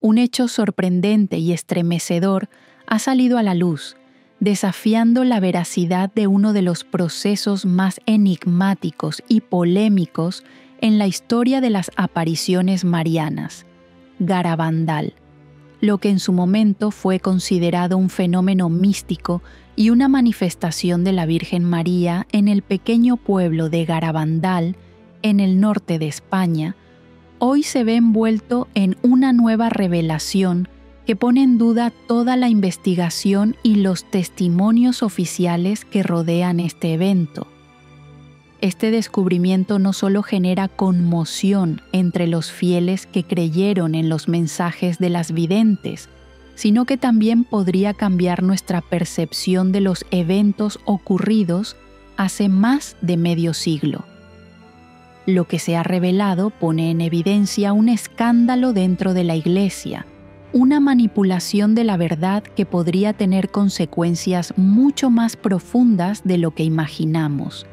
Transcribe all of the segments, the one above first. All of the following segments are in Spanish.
Un hecho sorprendente y estremecedor ha salido a la luz, desafiando la veracidad de uno de los procesos más enigmáticos y polémicos en la historia de las apariciones marianas, Garabandal, lo que en su momento fue considerado un fenómeno místico y una manifestación de la Virgen María en el pequeño pueblo de Garabandal, en el norte de España, hoy se ve envuelto en una nueva revelación que pone en duda toda la investigación y los testimonios oficiales que rodean este evento. Este descubrimiento no solo genera conmoción entre los fieles que creyeron en los mensajes de las videntes, sino que también podría cambiar nuestra percepción de los eventos ocurridos hace más de medio siglo. Lo que se ha revelado pone en evidencia un escándalo dentro de la Iglesia, una manipulación de la verdad que podría tener consecuencias mucho más profundas de lo que imaginamos.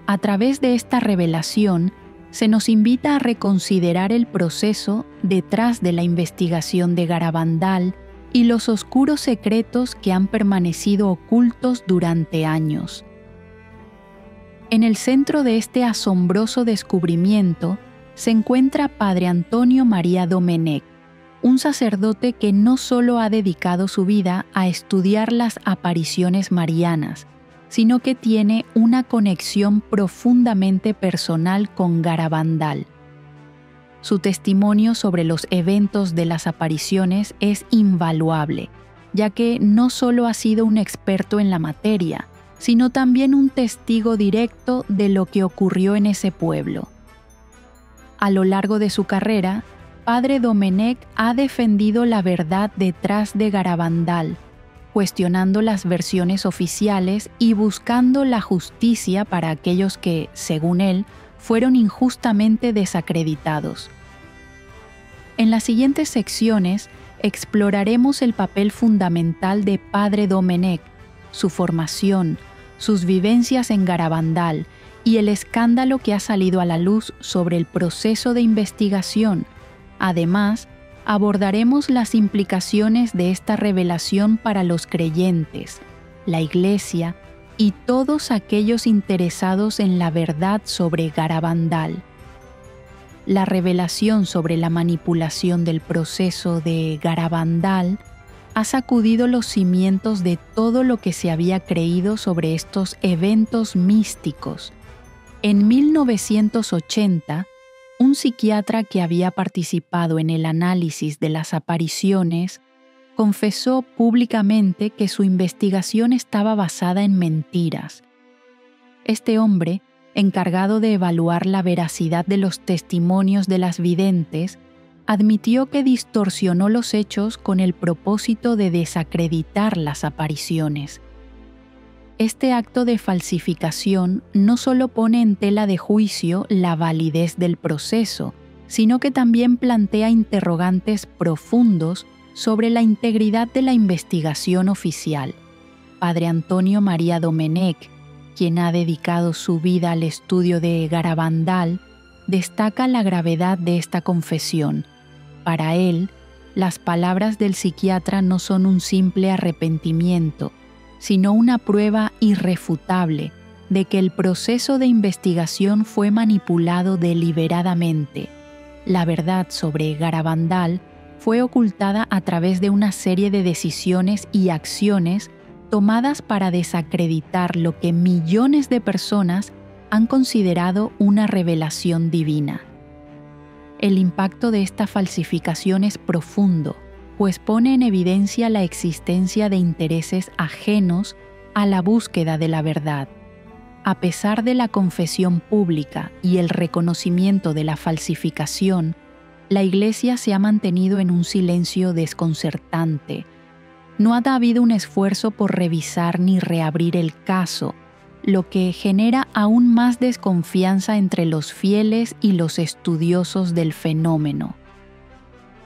A través de esta revelación, se nos invita a reconsiderar el proceso detrás de la investigación de Garabandal y los oscuros secretos que han permanecido ocultos durante años. En el centro de este asombroso descubrimiento se encuentra Padre Antonio María Domenech, un sacerdote que no solo ha dedicado su vida a estudiar las apariciones marianas, sino que tiene una conexión profundamente personal con Garabandal. Su testimonio sobre los eventos de las apariciones es invaluable, ya que no solo ha sido un experto en la materia, sino también un testigo directo de lo que ocurrió en ese pueblo. A lo largo de su carrera, Padre Domenech ha defendido la verdad detrás de Garabandal, cuestionando las versiones oficiales y buscando la justicia para aquellos que, según él, fueron injustamente desacreditados. En las siguientes secciones exploraremos el papel fundamental de Padre Domenech, su formación, sus vivencias en Garabandal y el escándalo que ha salido a la luz sobre el proceso de investigación. Además, abordaremos las implicaciones de esta revelación para los creyentes, la Iglesia y todos aquellos interesados en la verdad sobre Garabandal. La revelación sobre la manipulación del proceso de Garabandal ha sacudido los cimientos de todo lo que se había creído sobre estos eventos místicos. En 1980, un psiquiatra que había participado en el análisis de las apariciones confesó públicamente que su investigación estaba basada en mentiras. Este hombre, encargado de evaluar la veracidad de los testimonios de las videntes, admitió que distorsionó los hechos con el propósito de desacreditar las apariciones. Este acto de falsificación no solo pone en tela de juicio la validez del proceso, sino que también plantea interrogantes profundos sobre la integridad de la investigación oficial. Padre Antonio María Domenech, quien ha dedicado su vida al estudio de Garabandal, destaca la gravedad de esta confesión. Para él, las palabras del psiquiatra no son un simple arrepentimiento, sino una prueba irrefutable de que el proceso de investigación fue manipulado deliberadamente. La verdad sobre Garabandal fue ocultada a través de una serie de decisiones y acciones tomadas para desacreditar lo que millones de personas han considerado una revelación divina. El impacto de esta falsificación es profundo, pues pone en evidencia la existencia de intereses ajenos a la búsqueda de la verdad. A pesar de la confesión pública y el reconocimiento de la falsificación, la Iglesia se ha mantenido en un silencio desconcertante. No ha habido un esfuerzo por revisar ni reabrir el caso, lo que genera aún más desconfianza entre los fieles y los estudiosos del fenómeno.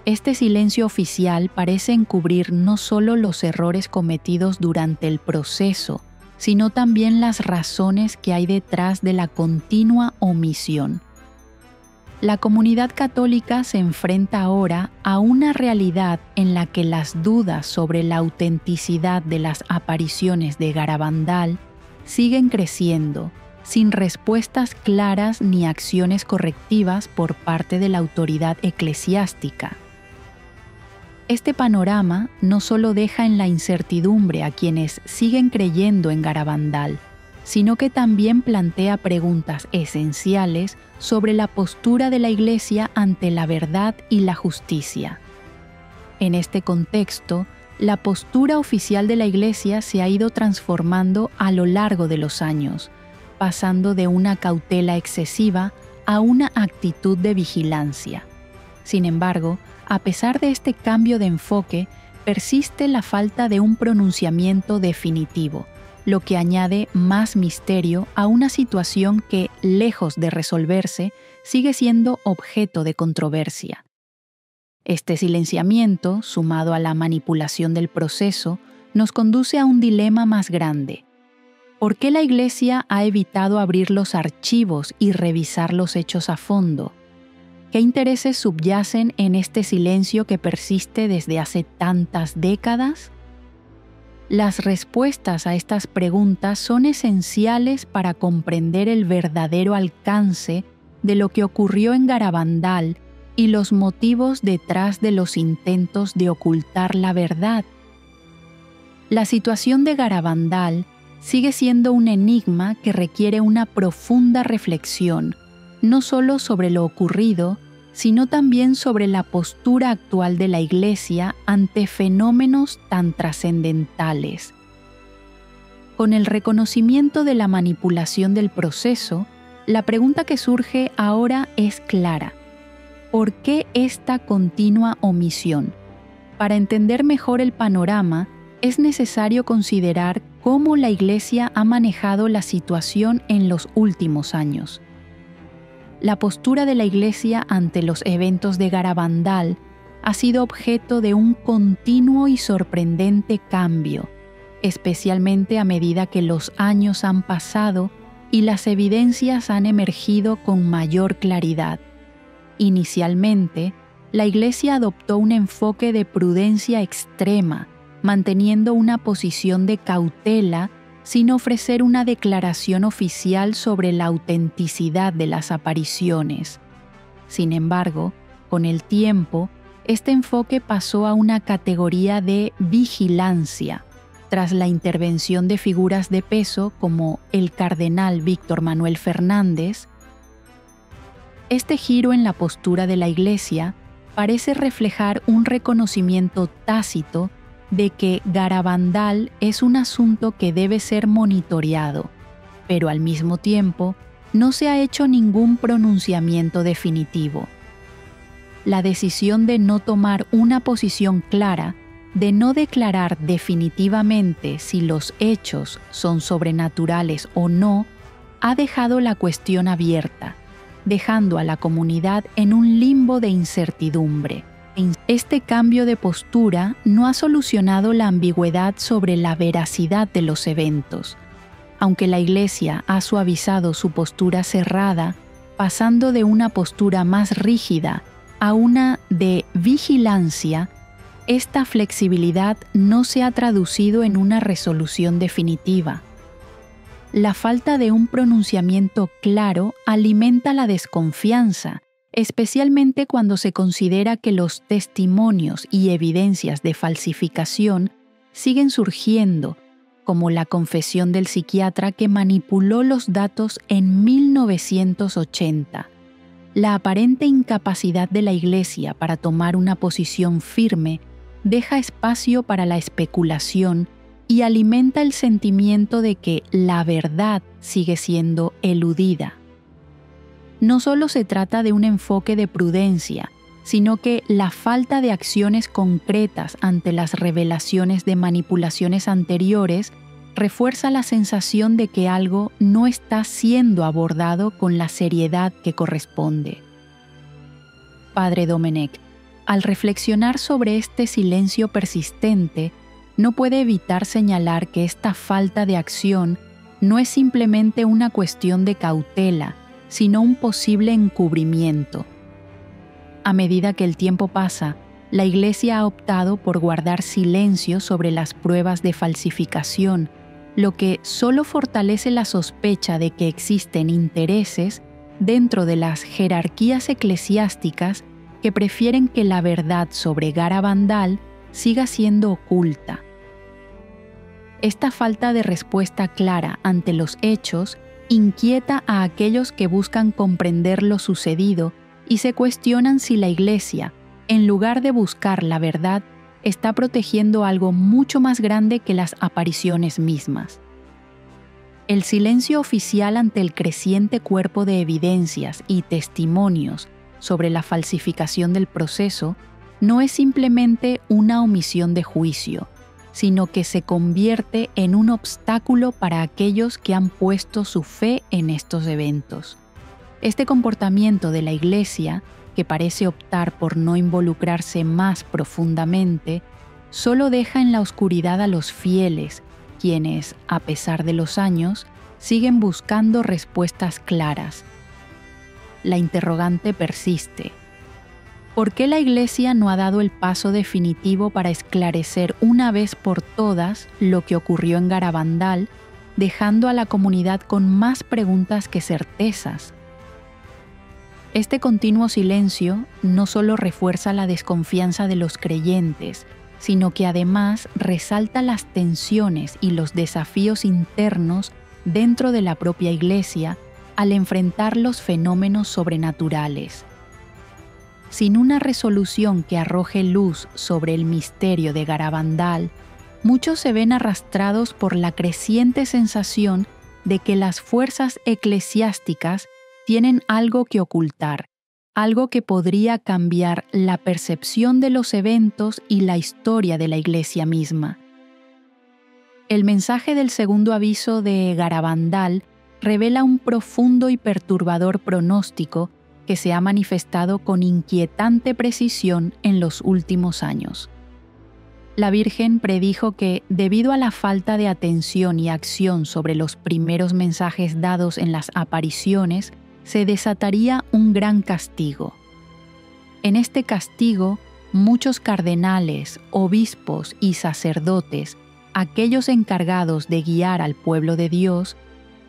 Este silencio oficial parece encubrir no solo los errores cometidos durante el proceso, sino también las razones que hay detrás de la continua omisión. La comunidad católica se enfrenta ahora a una realidad en la que las dudas sobre la autenticidad de las apariciones de Garabandal siguen creciendo, sin respuestas claras ni acciones correctivas por parte de la autoridad eclesiástica. Este panorama no solo deja en la incertidumbre a quienes siguen creyendo en Garabandal, sino que también plantea preguntas esenciales sobre la postura de la Iglesia ante la verdad y la justicia. En este contexto, la postura oficial de la Iglesia se ha ido transformando a lo largo de los años, pasando de una cautela excesiva a una actitud de vigilancia. Sin embargo, a pesar de este cambio de enfoque, persiste la falta de un pronunciamiento definitivo, lo que añade más misterio a una situación que, lejos de resolverse, sigue siendo objeto de controversia. Este silenciamiento, sumado a la manipulación del proceso, nos conduce a un dilema más grande. ¿Por qué la Iglesia ha evitado abrir los archivos y revisar los hechos a fondo? ¿Qué intereses subyacen en este silencio que persiste desde hace tantas décadas? Las respuestas a estas preguntas son esenciales para comprender el verdadero alcance de lo que ocurrió en Garabandal y los motivos detrás de los intentos de ocultar la verdad. La situación de Garabandal sigue siendo un enigma que requiere una profunda reflexión, no solo sobre lo ocurrido, sino también sobre la postura actual de la Iglesia ante fenómenos tan trascendentales. Con el reconocimiento de la manipulación del proceso, la pregunta que surge ahora es clara. ¿Por qué esta continua omisión? Para entender mejor el panorama, es necesario considerar cómo la Iglesia ha manejado la situación en los últimos años. La postura de la Iglesia ante los eventos de Garabandal ha sido objeto de un continuo y sorprendente cambio, especialmente a medida que los años han pasado y las evidencias han emergido con mayor claridad. Inicialmente, la Iglesia adoptó un enfoque de prudencia extrema, manteniendo una posición de cautela sin ofrecer una declaración oficial sobre la autenticidad de las apariciones. Sin embargo, con el tiempo, este enfoque pasó a una categoría de vigilancia, tras la intervención de figuras de peso como el cardenal Víctor Manuel Fernández. Este giro en la postura de la Iglesia parece reflejar un reconocimiento tácito de que Garabandal es un asunto que debe ser monitoreado, pero al mismo tiempo no se ha hecho ningún pronunciamiento definitivo. La decisión de no tomar una posición clara, de no declarar definitivamente si los hechos son sobrenaturales o no, ha dejado la cuestión abierta, dejando a la comunidad en un limbo de incertidumbre. Este cambio de postura no ha solucionado la ambigüedad sobre la veracidad de los eventos. Aunque la Iglesia ha suavizado su postura cerrada, pasando de una postura más rígida a una de vigilancia, esta flexibilidad no se ha traducido en una resolución definitiva. La falta de un pronunciamiento claro alimenta la desconfianza, especialmente cuando se considera que los testimonios y evidencias de falsificación siguen surgiendo, como la confesión del psiquiatra que manipuló los datos en 1980. La aparente incapacidad de la Iglesia para tomar una posición firme deja espacio para la especulación y alimenta el sentimiento de que la verdad sigue siendo eludida. No solo se trata de un enfoque de prudencia, sino que la falta de acciones concretas ante las revelaciones de manipulaciones anteriores refuerza la sensación de que algo no está siendo abordado con la seriedad que corresponde. Padre Domenech, al reflexionar sobre este silencio persistente, no puede evitar señalar que esta falta de acción no es simplemente una cuestión de cautela, sino un posible encubrimiento, A medida que el tiempo pasa, la Iglesia ha optado por guardar silencio sobre las pruebas de falsificación, lo que solo fortalece la sospecha de que existen intereses dentro de las jerarquías eclesiásticas que prefieren que la verdad sobre Garabandal siga siendo oculta. Esta falta de respuesta clara ante los hechos inquieta a aquellos que buscan comprender lo sucedido y se cuestionan si la Iglesia, en lugar de buscar la verdad, está protegiendo algo mucho más grande que las apariciones mismas. El silencio oficial ante el creciente cuerpo de evidencias y testimonios sobre la falsificación del proceso no es simplemente una omisión de juicio, sino que se convierte en un obstáculo para aquellos que han puesto su fe en estos eventos. Este comportamiento de la Iglesia, que parece optar por no involucrarse más profundamente, solo deja en la oscuridad a los fieles, quienes, a pesar de los años, siguen buscando respuestas claras. La interrogante persiste. ¿Por qué la Iglesia no ha dado el paso definitivo para esclarecer una vez por todas lo que ocurrió en Garabandal, dejando a la comunidad con más preguntas que certezas? Este continuo silencio no solo refuerza la desconfianza de los creyentes, sino que además resalta las tensiones y los desafíos internos dentro de la propia Iglesia al enfrentar los fenómenos sobrenaturales. Sin una resolución que arroje luz sobre el misterio de Garabandal, muchos se ven arrastrados por la creciente sensación de que las fuerzas eclesiásticas tienen algo que ocultar, algo que podría cambiar la percepción de los eventos y la historia de la Iglesia misma. El mensaje del segundo aviso de Garabandal revela un profundo y perturbador pronóstico que se ha manifestado con inquietante precisión en los últimos años. La Virgen predijo que, debido a la falta de atención y acción sobre los primeros mensajes dados en las apariciones, se desataría un gran castigo. En este castigo, muchos cardenales, obispos y sacerdotes, aquellos encargados de guiar al pueblo de Dios,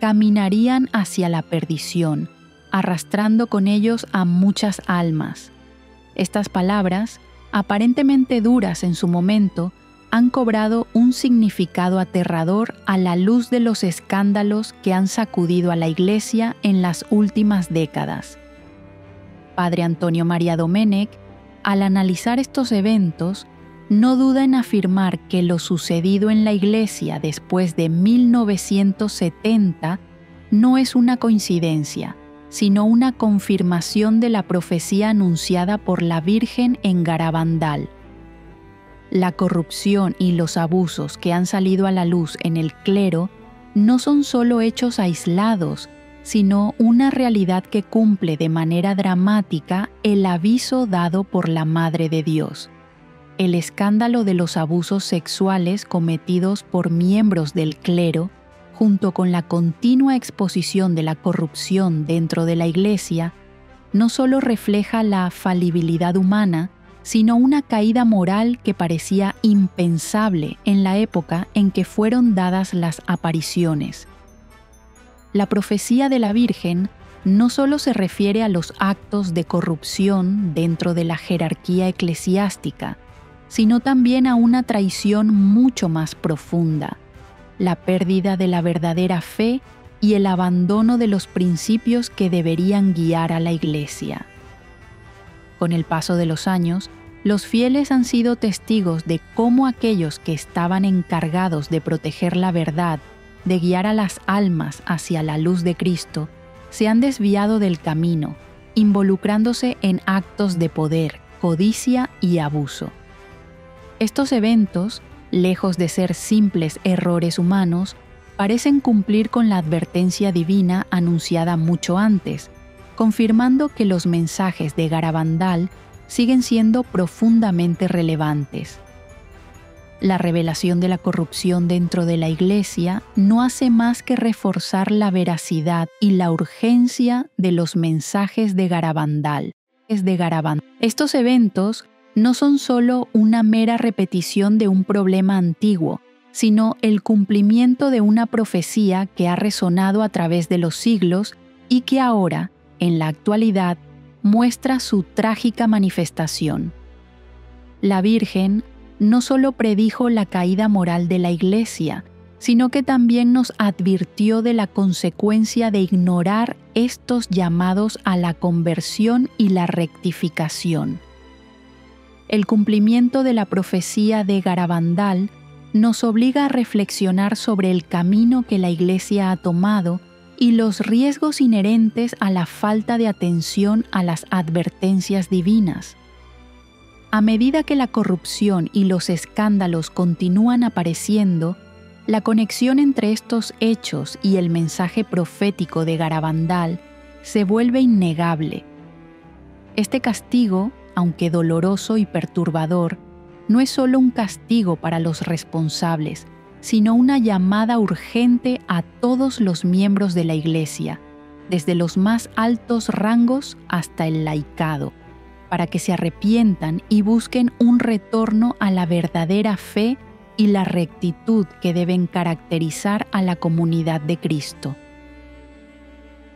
caminarían hacia la perdición, arrastrando con ellos a muchas almas. Estas palabras, aparentemente duras en su momento, han cobrado un significado aterrador a la luz de los escándalos que han sacudido a la Iglesia en las últimas décadas. Padre Antonio María Domenech, al analizar estos eventos, no duda en afirmar que lo sucedido en la Iglesia después de 1970 no es una coincidencia, sino una confirmación de la profecía anunciada por la Virgen en Garabandal. La corrupción y los abusos que han salido a la luz en el clero no son solo hechos aislados, sino una realidad que cumple de manera dramática el aviso dado por la Madre de Dios. El escándalo de los abusos sexuales cometidos por miembros del clero, junto con la continua exposición de la corrupción dentro de la Iglesia, no solo refleja la falibilidad humana, sino una caída moral que parecía impensable en la época en que fueron dadas las apariciones. La profecía de la Virgen no solo se refiere a los actos de corrupción dentro de la jerarquía eclesiástica, sino también a una traición mucho más profunda, la pérdida de la verdadera fe y el abandono de los principios que deberían guiar a la Iglesia. Con el paso de los años, los fieles han sido testigos de cómo aquellos que estaban encargados de proteger la verdad, de guiar a las almas hacia la luz de Cristo, se han desviado del camino, involucrándose en actos de poder, codicia y abuso. Estos eventos, lejos de ser simples errores humanos, parecen cumplir con la advertencia divina anunciada mucho antes, confirmando que los mensajes de Garabandal siguen siendo profundamente relevantes. La revelación de la corrupción dentro de la Iglesia no hace más que reforzar la veracidad y la urgencia de los mensajes de Garabandal. de Garabandal. Estos eventos no son solo una mera repetición de un problema antiguo, sino el cumplimiento de una profecía que ha resonado a través de los siglos y que ahora, en la actualidad, muestra su trágica manifestación. La Virgen no solo predijo la caída moral de la Iglesia, sino que también nos advirtió de la consecuencia de ignorar estos llamados a la conversión y la rectificación. El cumplimiento de la profecía de Garabandal nos obliga a reflexionar sobre el camino que la Iglesia ha tomado y los riesgos inherentes a la falta de atención a las advertencias divinas. A medida que la corrupción y los escándalos continúan apareciendo, la conexión entre estos hechos y el mensaje profético de Garabandal se vuelve innegable. Este castigo, aunque doloroso y perturbador, no es solo un castigo para los responsables, sino una llamada urgente a todos los miembros de la Iglesia, desde los más altos rangos hasta el laicado, para que se arrepientan y busquen un retorno a la verdadera fe y la rectitud que deben caracterizar a la comunidad de Cristo.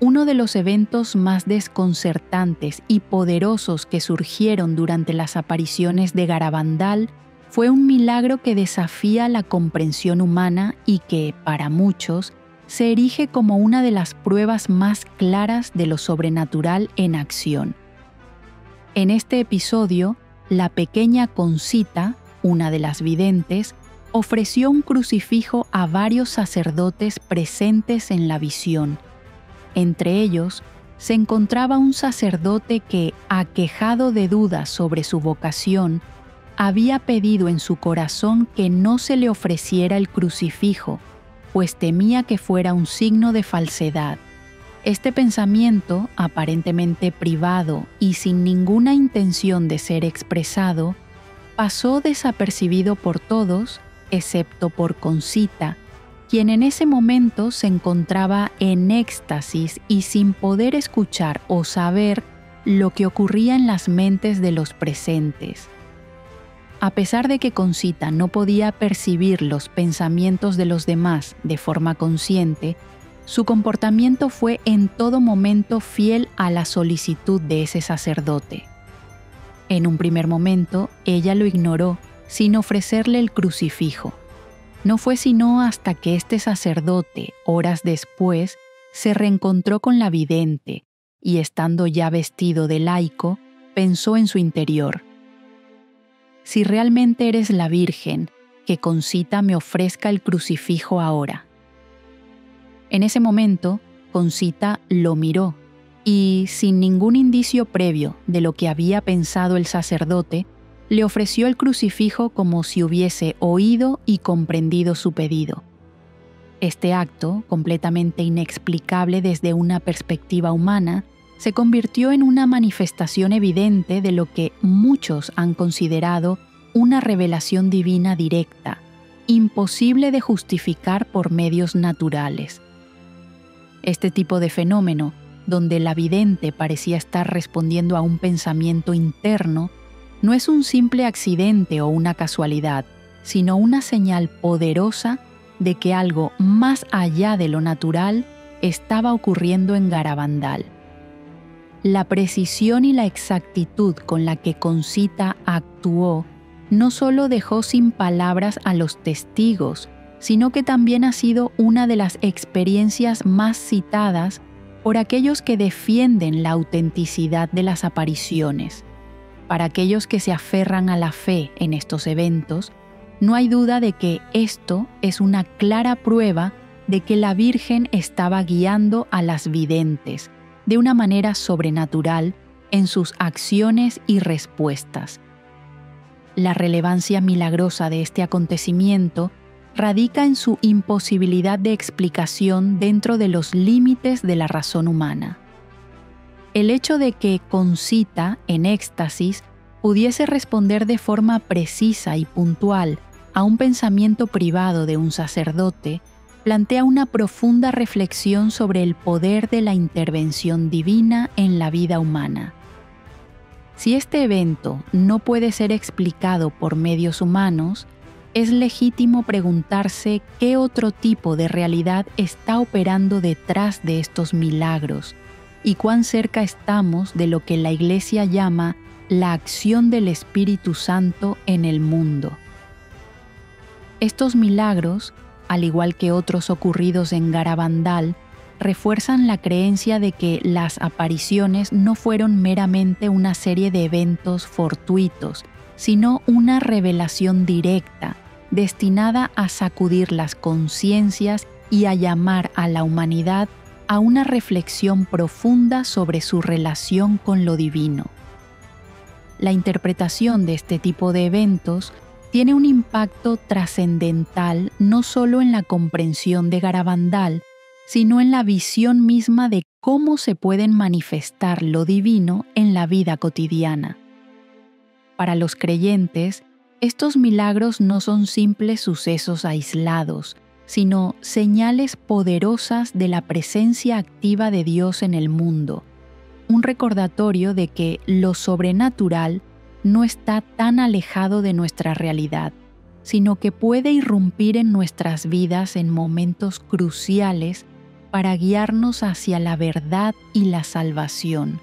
Uno de los eventos más desconcertantes y poderosos que surgieron durante las apariciones de Garabandal fue un milagro que desafía la comprensión humana y que, para muchos, se erige como una de las pruebas más claras de lo sobrenatural en acción. En este episodio, la pequeña Concita, una de las videntes, ofreció un crucifijo a varios sacerdotes presentes en la visión. Entre ellos, se encontraba un sacerdote que, aquejado de dudas sobre su vocación, había pedido en su corazón que no se le ofreciera el crucifijo, pues temía que fuera un signo de falsedad. Este pensamiento, aparentemente privado y sin ninguna intención de ser expresado, pasó desapercibido por todos, excepto por Concita, quien en ese momento se encontraba en éxtasis y sin poder escuchar o saber lo que ocurría en las mentes de los presentes. A pesar de que Concita no podía percibir los pensamientos de los demás de forma consciente, su comportamiento fue en todo momento fiel a la solicitud de ese sacerdote. En un primer momento, ella lo ignoró, sin ofrecerle el crucifijo. No fue sino hasta que este sacerdote, horas después, se reencontró con la vidente y, estando ya vestido de laico, pensó en su interior: si realmente eres la Virgen, que Concita me ofrezca el crucifijo ahora. En ese momento, Concita lo miró y, sin ningún indicio previo de lo que había pensado el sacerdote, le ofreció el crucifijo como si hubiese oído y comprendido su pedido. Este acto, completamente inexplicable desde una perspectiva humana, se convirtió en una manifestación evidente de lo que muchos han considerado una revelación divina directa, imposible de justificar por medios naturales. Este tipo de fenómeno, donde la vidente parecía estar respondiendo a un pensamiento interno, no es un simple accidente o una casualidad, sino una señal poderosa de que algo más allá de lo natural estaba ocurriendo en Garabandal. La precisión y la exactitud con la que Concita actuó no solo dejó sin palabras a los testigos, sino que también ha sido una de las experiencias más citadas por aquellos que defienden la autenticidad de las apariciones. Para aquellos que se aferran a la fe en estos eventos, no hay duda de que esto es una clara prueba de que la Virgen estaba guiando a las videntes de una manera sobrenatural en sus acciones y respuestas. La relevancia milagrosa de este acontecimiento radica en su imposibilidad de explicación dentro de los límites de la razón humana. El hecho de que Concita, en éxtasis, pudiese responder de forma precisa y puntual a un pensamiento privado de un sacerdote, plantea una profunda reflexión sobre el poder de la intervención divina en la vida humana. Si este evento no puede ser explicado por medios humanos, es legítimo preguntarse qué otro tipo de realidad está operando detrás de estos milagros y cuán cerca estamos de lo que la Iglesia llama la acción del Espíritu Santo en el mundo. Estos milagros, al igual que otros ocurridos en Garabandal, refuerzan la creencia de que las apariciones no fueron meramente una serie de eventos fortuitos, sino una revelación directa, destinada a sacudir las conciencias y a llamar a la humanidad a una reflexión profunda sobre su relación con lo divino. La interpretación de este tipo de eventos tiene un impacto trascendental no solo en la comprensión de Garabandal, sino en la visión misma de cómo se pueden manifestar lo divino en la vida cotidiana. Para los creyentes, estos milagros no son simples sucesos aislados, sino señales poderosas de la presencia activa de Dios en el mundo, un recordatorio de que lo sobrenatural no está tan alejado de nuestra realidad, sino que puede irrumpir en nuestras vidas en momentos cruciales para guiarnos hacia la verdad y la salvación.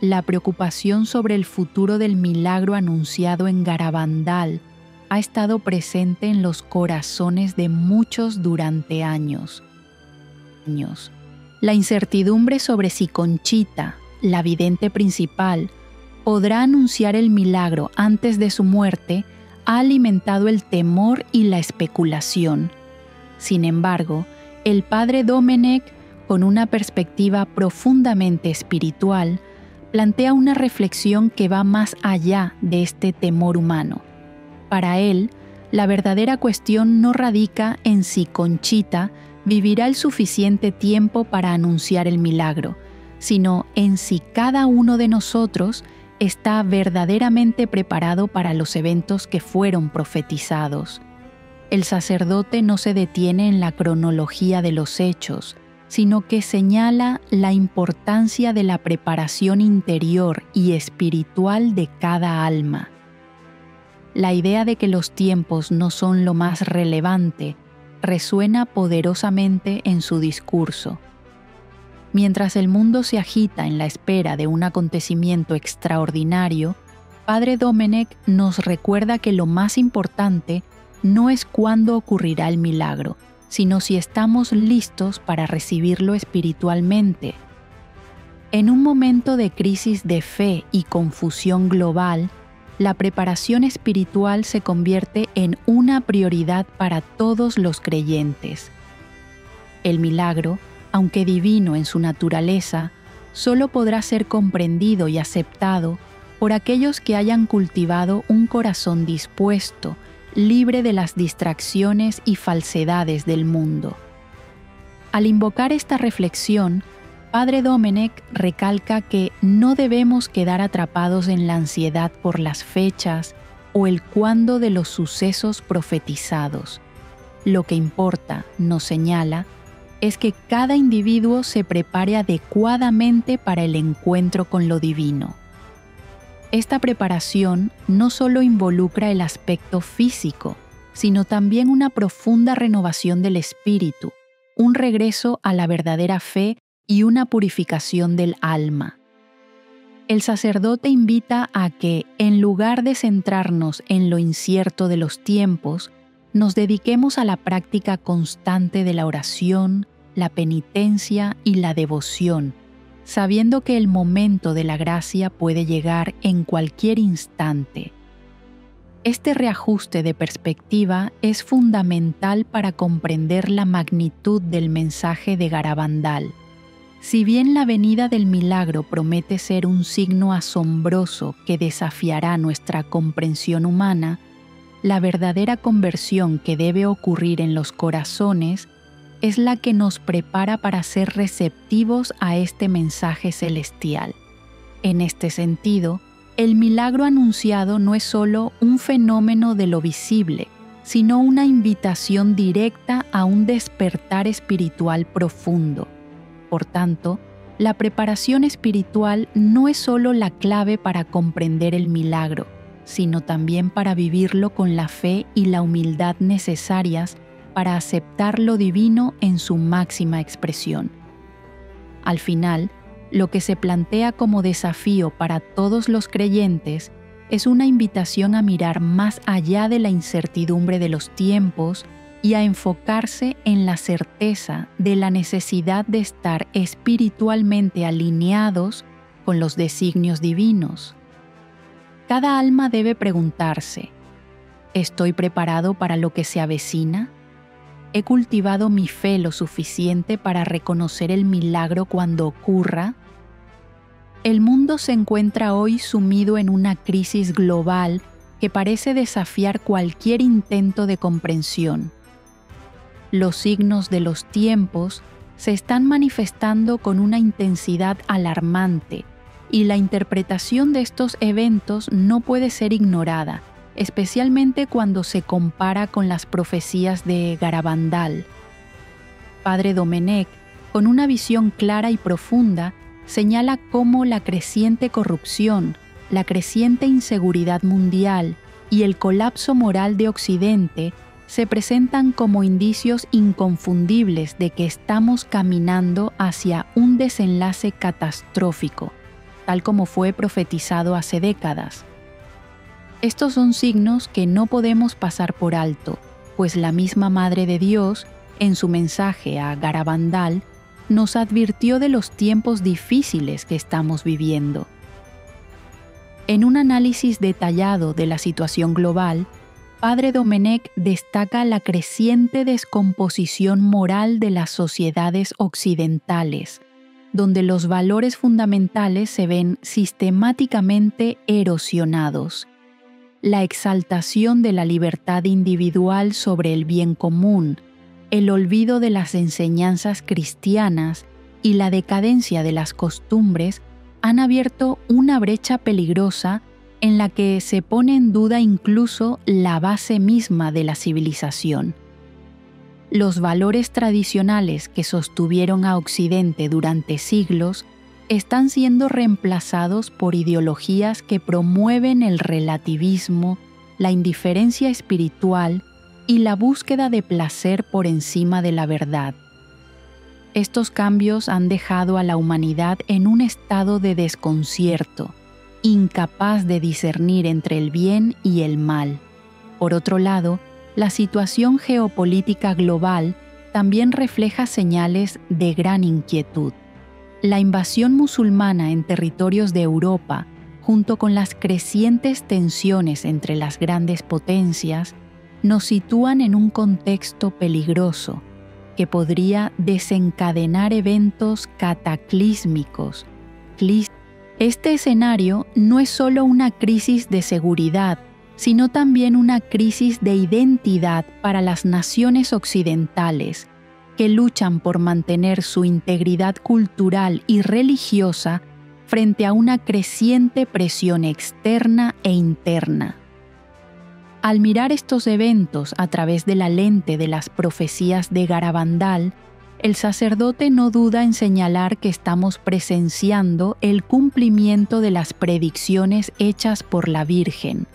La preocupación sobre el futuro del milagro anunciado en Garabandal ha estado presente en los corazones de muchos durante años. La incertidumbre sobre si Conchita, la vidente principal, podrá anunciar el milagro antes de su muerte ha alimentado el temor y la especulación. Sin embargo, el padre Domenech, con una perspectiva profundamente espiritual, plantea una reflexión que va más allá de este temor humano. Para él, la verdadera cuestión no radica en si Conchita vivirá el suficiente tiempo para anunciar el milagro, sino en si cada uno de nosotros está verdaderamente preparado para los eventos que fueron profetizados. El sacerdote no se detiene en la cronología de los hechos, sino que señala la importancia de la preparación interior y espiritual de cada alma. La idea de que los tiempos no son lo más relevante resuena poderosamente en su discurso. Mientras el mundo se agita en la espera de un acontecimiento extraordinario, Padre Domenech nos recuerda que lo más importante no es cuándo ocurrirá el milagro, sino si estamos listos para recibirlo espiritualmente. En un momento de crisis de fe y confusión global, la preparación espiritual se convierte en una prioridad para todos los creyentes. El milagro, aunque divino en su naturaleza, solo podrá ser comprendido y aceptado por aquellos que hayan cultivado un corazón dispuesto, libre de las distracciones y falsedades del mundo. Al invocar esta reflexión, Padre Domenech recalca que no debemos quedar atrapados en la ansiedad por las fechas o el cuándo de los sucesos profetizados. Lo que importa, nos señala, es que cada individuo se prepare adecuadamente para el encuentro con lo divino. Esta preparación no solo involucra el aspecto físico, sino también una profunda renovación del espíritu, un regreso a la verdadera fe y una purificación del alma. El sacerdote invita a que, en lugar de centrarnos en lo incierto de los tiempos, nos dediquemos a la práctica constante de la oración, la penitencia y la devoción, sabiendo que el momento de la gracia puede llegar en cualquier instante. Este reajuste de perspectiva es fundamental para comprender la magnitud del mensaje de Garabandal. Si bien la venida del milagro promete ser un signo asombroso que desafiará nuestra comprensión humana, la verdadera conversión que debe ocurrir en los corazones es la que nos prepara para ser receptivos a este mensaje celestial. En este sentido, el milagro anunciado no es solo un fenómeno de lo visible, sino una invitación directa a un despertar espiritual profundo. Por tanto, la preparación espiritual no es solo la clave para comprender el milagro, sino también para vivirlo con la fe y la humildad necesarias para aceptar lo divino en su máxima expresión. Al final, lo que se plantea como desafío para todos los creyentes es una invitación a mirar más allá de la incertidumbre de los tiempos y a enfocarse en la certeza de la necesidad de estar espiritualmente alineados con los designios divinos. Cada alma debe preguntarse: ¿estoy preparado para lo que se avecina? ¿He cultivado mi fe lo suficiente para reconocer el milagro cuando ocurra? El mundo se encuentra hoy sumido en una crisis global que parece desafiar cualquier intento de comprensión. Los signos de los tiempos se están manifestando con una intensidad alarmante y la interpretación de estos eventos no puede ser ignorada, especialmente cuando se compara con las profecías de Garabandal. Padre Domenech, con una visión clara y profunda, señala cómo la creciente corrupción, la creciente inseguridad mundial y el colapso moral de Occidente se presentan como indicios inconfundibles de que estamos caminando hacia un desenlace catastrófico, tal como fue profetizado hace décadas. Estos son signos que no podemos pasar por alto, pues la misma Madre de Dios, en su mensaje a Garabandal, nos advirtió de los tiempos difíciles que estamos viviendo. En un análisis detallado de la situación global, Padre Domenech destaca la creciente descomposición moral de las sociedades occidentales, donde los valores fundamentales se ven sistemáticamente erosionados. La exaltación de la libertad individual sobre el bien común, el olvido de las enseñanzas cristianas y la decadencia de las costumbres han abierto una brecha peligrosa en la que se pone en duda incluso la base misma de la civilización. Los valores tradicionales que sostuvieron a Occidente durante siglos están siendo reemplazados por ideologías que promueven el relativismo, la indiferencia espiritual y la búsqueda de placer por encima de la verdad. Estos cambios han dejado a la humanidad en un estado de desconcierto, incapaz de discernir entre el bien y el mal. Por otro lado, la situación geopolítica global también refleja señales de gran inquietud. La invasión musulmana en territorios de Europa, junto con las crecientes tensiones entre las grandes potencias, nos sitúan en un contexto peligroso que podría desencadenar eventos cataclísmicos. Este escenario no es solo una crisis de seguridad, sino también una crisis de identidad para las naciones occidentales, que luchan por mantener su integridad cultural y religiosa frente a una creciente presión externa e interna. Al mirar estos eventos a través de la lente de las profecías de Garabandal, el sacerdote no duda en señalar que estamos presenciando el cumplimiento de las predicciones hechas por la Virgen.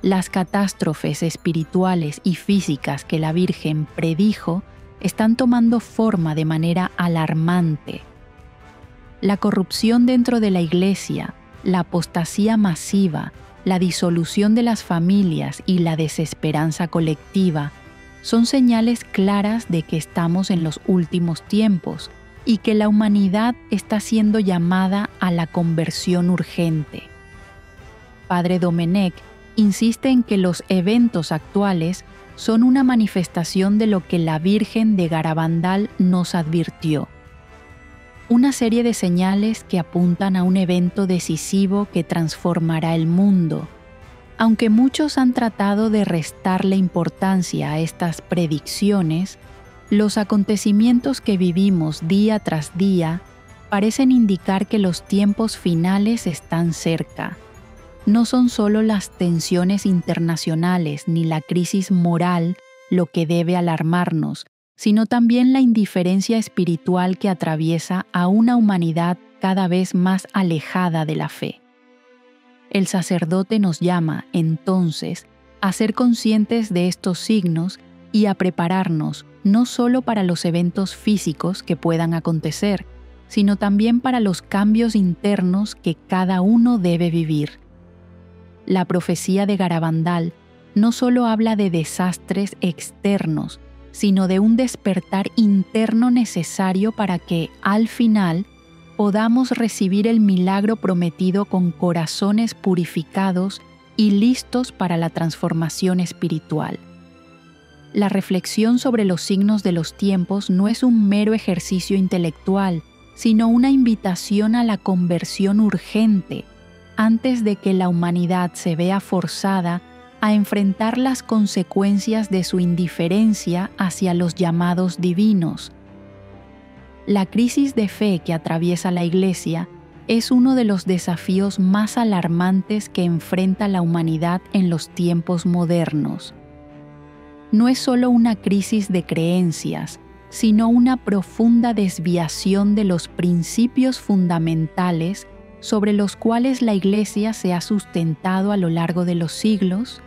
Las catástrofes espirituales y físicas que la Virgen predijo están tomando forma de manera alarmante. La corrupción dentro de la Iglesia, la apostasía masiva, la disolución de las familias y la desesperanza colectiva son señales claras de que estamos en los últimos tiempos y que la humanidad está siendo llamada a la conversión urgente. Padre Domenech insiste en que los eventos actuales son una manifestación de lo que la Virgen de Garabandal nos advirtió. Una serie de señales que apuntan a un evento decisivo que transformará el mundo. Aunque muchos han tratado de restarle importancia a estas predicciones, los acontecimientos que vivimos día tras día parecen indicar que los tiempos finales están cerca. No son solo las tensiones internacionales ni la crisis moral lo que debe alarmarnos, sino también la indiferencia espiritual que atraviesa a una humanidad cada vez más alejada de la fe. El sacerdote nos llama, entonces, a ser conscientes de estos signos y a prepararnos no solo para los eventos físicos que puedan acontecer, sino también para los cambios internos que cada uno debe vivir. La profecía de Garabandal no solo habla de desastres externos, sino de un despertar interno necesario para que, al final, podamos recibir el milagro prometido con corazones purificados y listos para la transformación espiritual. La reflexión sobre los signos de los tiempos no es un mero ejercicio intelectual, sino una invitación a la conversión urgente, antes de que la humanidad se vea forzada a enfrentar las consecuencias de su indiferencia hacia los llamados divinos. La crisis de fe que atraviesa la Iglesia es uno de los desafíos más alarmantes que enfrenta la humanidad en los tiempos modernos. No es solo una crisis de creencias, sino una profunda desviación de los principios fundamentales sobre los cuales la Iglesia se ha sustentado a lo largo de los siglos.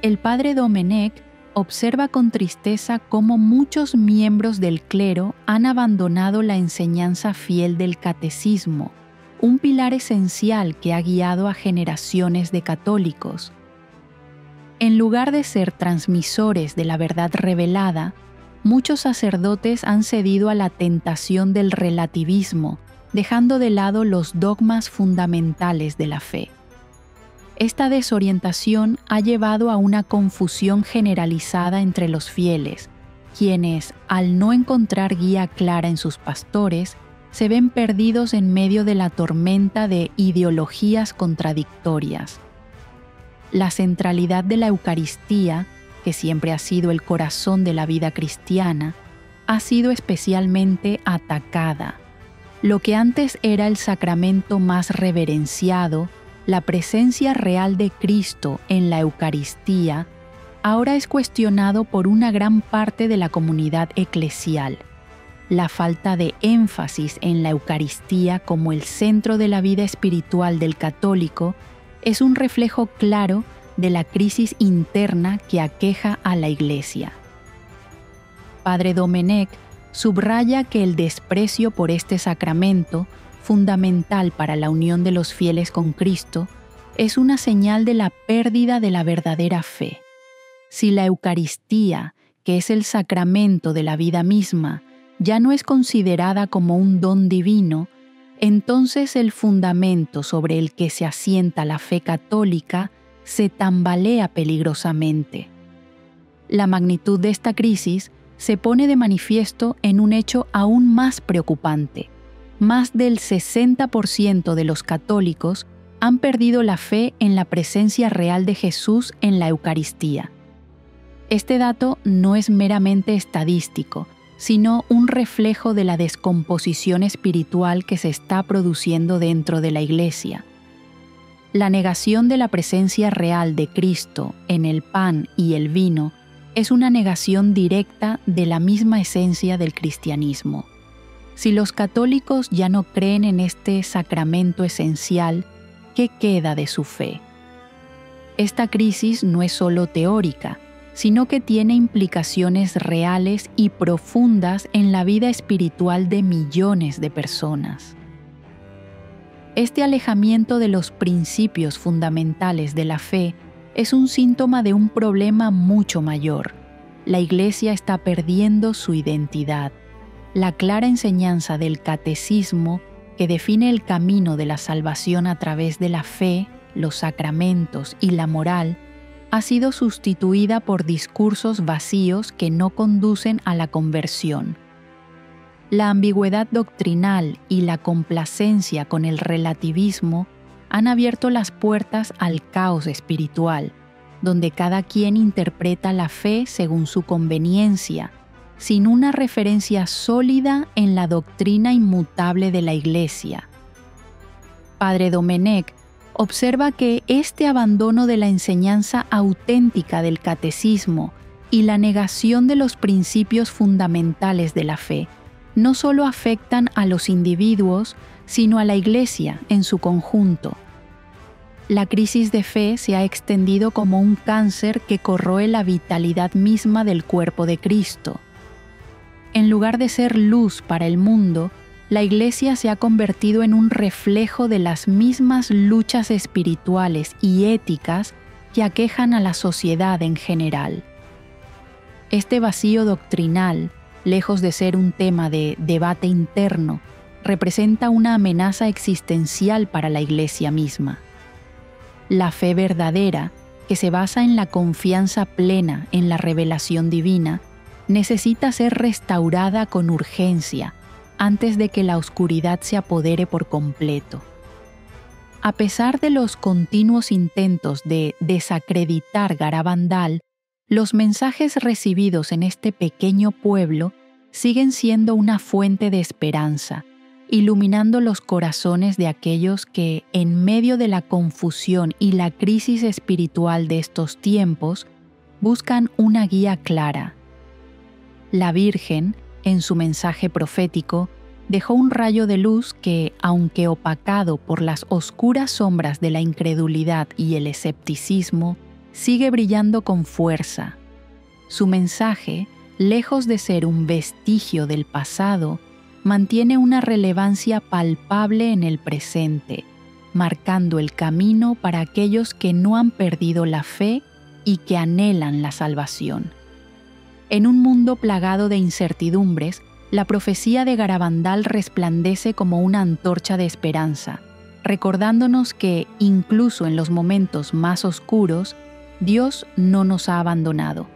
El padre Domenech observa con tristeza cómo muchos miembros del clero han abandonado la enseñanza fiel del catecismo, un pilar esencial que ha guiado a generaciones de católicos. En lugar de ser transmisores de la verdad revelada, muchos sacerdotes han cedido a la tentación del relativismo, dejando de lado los dogmas fundamentales de la fe. Esta desorientación ha llevado a una confusión generalizada entre los fieles, quienes, al no encontrar guía clara en sus pastores, se ven perdidos en medio de la tormenta de ideologías contradictorias. La centralidad de la Eucaristía, que siempre ha sido el corazón de la vida cristiana, ha sido especialmente atacada. Lo que antes era el sacramento más reverenciado, la presencia real de Cristo en la Eucaristía, ahora es cuestionado por una gran parte de la comunidad eclesial. La falta de énfasis en la Eucaristía como el centro de la vida espiritual del católico es un reflejo claro de la crisis interna que aqueja a la Iglesia. Padre Domenech subraya que el desprecio por este sacramento, fundamental para la unión de los fieles con Cristo, es una señal de la pérdida de la verdadera fe. Si la Eucaristía, que es el sacramento de la vida misma, ya no es considerada como un don divino, entonces el fundamento sobre el que se asienta la fe católica se tambalea peligrosamente. La magnitud de esta crisis se pone de manifiesto en un hecho aún más preocupante. Más del 60% de los católicos han perdido la fe en la presencia real de Jesús en la Eucaristía. Este dato no es meramente estadístico, sino un reflejo de la descomposición espiritual que se está produciendo dentro de la Iglesia. La negación de la presencia real de Cristo en el pan y el vino es una negación directa de la misma esencia del cristianismo. Si los católicos ya no creen en este sacramento esencial, ¿qué queda de su fe? Esta crisis no es solo teórica, sino que tiene implicaciones reales y profundas en la vida espiritual de millones de personas. Este alejamiento de los principios fundamentales de la fe es un síntoma de un problema mucho mayor. La Iglesia está perdiendo su identidad. La clara enseñanza del catecismo, que define el camino de la salvación a través de la fe, los sacramentos y la moral, ha sido sustituida por discursos vacíos que no conducen a la conversión. La ambigüedad doctrinal y la complacencia con el relativismo han abierto las puertas al caos espiritual, donde cada quien interpreta la fe según su conveniencia, sin una referencia sólida en la doctrina inmutable de la Iglesia. Padre Domenech observa que este abandono de la enseñanza auténtica del catecismo y la negación de los principios fundamentales de la fe no solo afectan a los individuos, sino a la Iglesia en su conjunto. La crisis de fe se ha extendido como un cáncer que corroe la vitalidad misma del cuerpo de Cristo. En lugar de ser luz para el mundo, la Iglesia se ha convertido en un reflejo de las mismas luchas espirituales y éticas que aquejan a la sociedad en general. Este vacío doctrinal, lejos de ser un tema de debate interno, representa una amenaza existencial para la Iglesia misma. La fe verdadera, que se basa en la confianza plena en la revelación divina, necesita ser restaurada con urgencia antes de que la oscuridad se apodere por completo. A pesar de los continuos intentos de desacreditar Garabandal, los mensajes recibidos en este pequeño pueblo siguen siendo una fuente de esperanza, iluminando los corazones de aquellos que, en medio de la confusión y la crisis espiritual de estos tiempos, buscan una guía clara. La Virgen, en su mensaje profético, dejó un rayo de luz que, aunque opacado por las oscuras sombras de la incredulidad y el escepticismo, sigue brillando con fuerza. Su mensaje, lejos de ser un vestigio del pasado, mantiene una relevancia palpable en el presente, marcando el camino para aquellos que no han perdido la fe y que anhelan la salvación. En un mundo plagado de incertidumbres, la profecía de Garabandal resplandece como una antorcha de esperanza, recordándonos que, incluso en los momentos más oscuros, Dios no nos ha abandonado.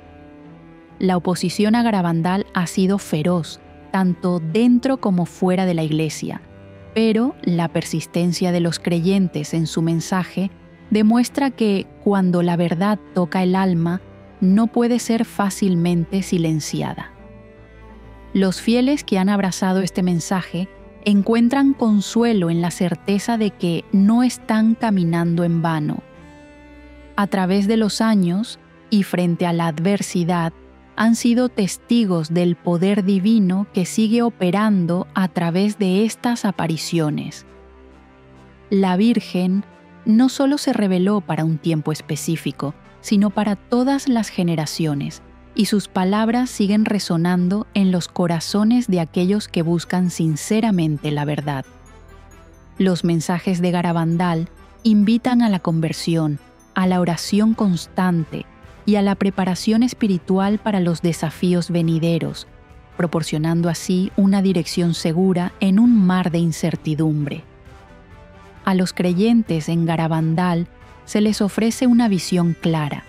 La oposición a Garabandal ha sido feroz, tanto dentro como fuera de la Iglesia, pero la persistencia de los creyentes en su mensaje demuestra que, cuando la verdad toca el alma, no puede ser fácilmente silenciada. Los fieles que han abrazado este mensaje encuentran consuelo en la certeza de que no están caminando en vano. A través de los años y frente a la adversidad, han sido testigos del poder divino que sigue operando a través de estas apariciones. La Virgen no solo se reveló para un tiempo específico, sino para todas las generaciones, y sus palabras siguen resonando en los corazones de aquellos que buscan sinceramente la verdad. Los mensajes de Garabandal invitan a la conversión, a la oración constante y a la preparación espiritual para los desafíos venideros, proporcionando así una dirección segura en un mar de incertidumbre. A los creyentes en Garabandal se les ofrece una visión clara.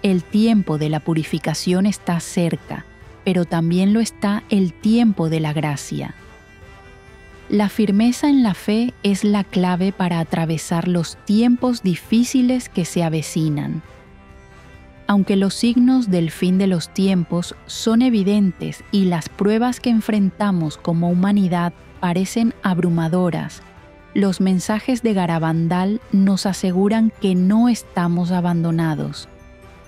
El tiempo de la purificación está cerca, pero también lo está el tiempo de la gracia. La firmeza en la fe es la clave para atravesar los tiempos difíciles que se avecinan. Aunque los signos del fin de los tiempos son evidentes y las pruebas que enfrentamos como humanidad parecen abrumadoras, los mensajes de Garabandal nos aseguran que no estamos abandonados.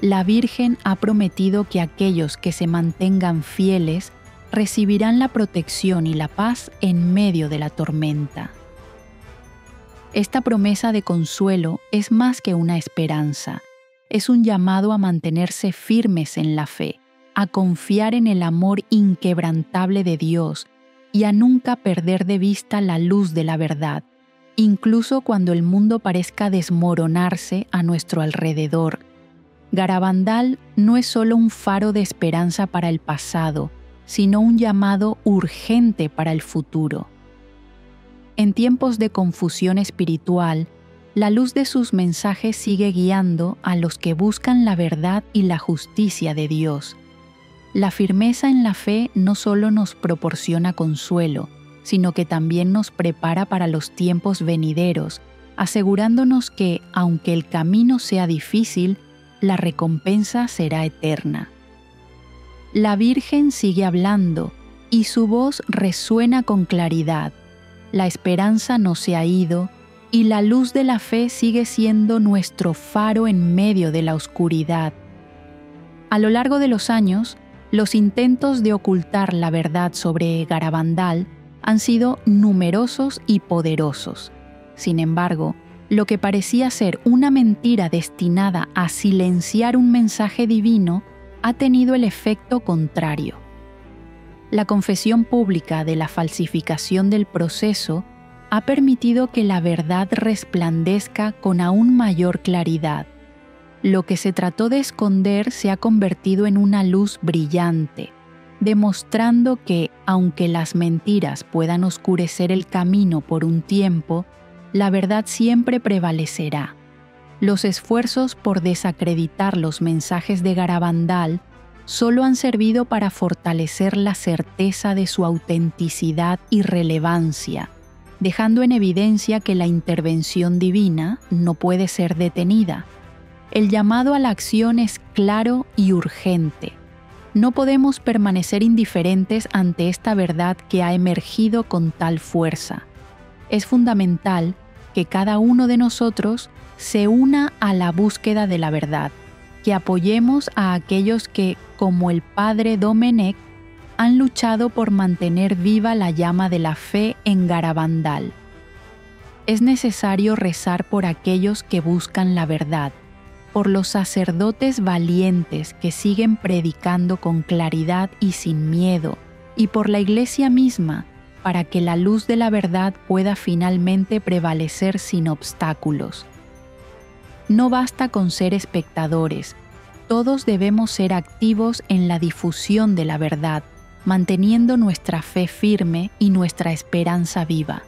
La Virgen ha prometido que aquellos que se mantengan fieles recibirán la protección y la paz en medio de la tormenta. Esta promesa de consuelo es más que una esperanza. Es un llamado a mantenerse firmes en la fe, a confiar en el amor inquebrantable de Dios y a nunca perder de vista la luz de la verdad, incluso cuando el mundo parezca desmoronarse a nuestro alrededor. Garabandal no es solo un faro de esperanza para el pasado, sino un llamado urgente para el futuro. En tiempos de confusión espiritual, la luz de sus mensajes sigue guiando a los que buscan la verdad y la justicia de Dios. La firmeza en la fe no solo nos proporciona consuelo, sino que también nos prepara para los tiempos venideros, asegurándonos que, aunque el camino sea difícil, la recompensa será eterna. La Virgen sigue hablando y su voz resuena con claridad. La esperanza no se ha ido y la luz de la fe sigue siendo nuestro faro en medio de la oscuridad. A lo largo de los años, los intentos de ocultar la verdad sobre Garabandal han sido numerosos y poderosos. Sin embargo, lo que parecía ser una mentira destinada a silenciar un mensaje divino ha tenido el efecto contrario. La confesión pública de la falsificación del proceso ha permitido que la verdad resplandezca con aún mayor claridad. Lo que se trató de esconder se ha convertido en una luz brillante, demostrando que, aunque las mentiras puedan oscurecer el camino por un tiempo, la verdad siempre prevalecerá. Los esfuerzos por desacreditar los mensajes de Garabandal solo han servido para fortalecer la certeza de su autenticidad y relevancia, dejando en evidencia que la intervención divina no puede ser detenida. El llamado a la acción es claro y urgente. No podemos permanecer indiferentes ante esta verdad que ha emergido con tal fuerza. Es fundamental que cada uno de nosotros se una a la búsqueda de la verdad, que apoyemos a aquellos que, como el padre Domenech, han luchado por mantener viva la llama de la fe en Garabandal. Es necesario rezar por aquellos que buscan la verdad, por los sacerdotes valientes que siguen predicando con claridad y sin miedo, y por la Iglesia misma, para que la luz de la verdad pueda finalmente prevalecer sin obstáculos. No basta con ser espectadores, todos debemos ser activos en la difusión de la verdad, manteniendo nuestra fe firme y nuestra esperanza viva.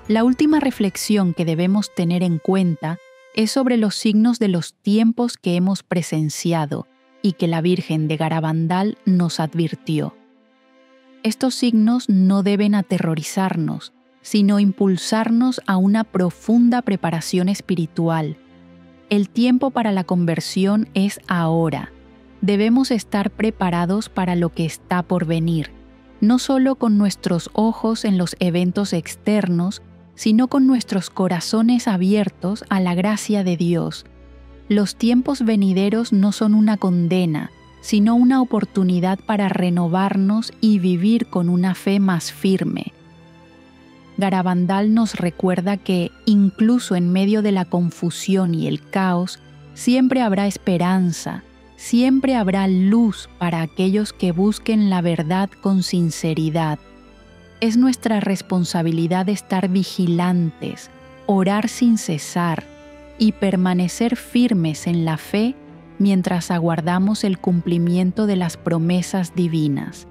La última reflexión que debemos tener en cuenta es sobre los signos de los tiempos que hemos presenciado y que la Virgen de Garabandal nos advirtió. Estos signos no deben aterrorizarnos, sino impulsarnos a una profunda preparación espiritual. El tiempo para la conversión es ahora. Debemos estar preparados para lo que está por venir, no solo con nuestros ojos en los eventos externos, sino con nuestros corazones abiertos a la gracia de Dios. Los tiempos venideros no son una condena, sino una oportunidad para renovarnos y vivir con una fe más firme. Garabandal nos recuerda que, incluso en medio de la confusión y el caos, siempre habrá esperanza, siempre habrá luz para aquellos que busquen la verdad con sinceridad. Es nuestra responsabilidad estar vigilantes, orar sin cesar y permanecer firmes en la fe mientras aguardamos el cumplimiento de las promesas divinas.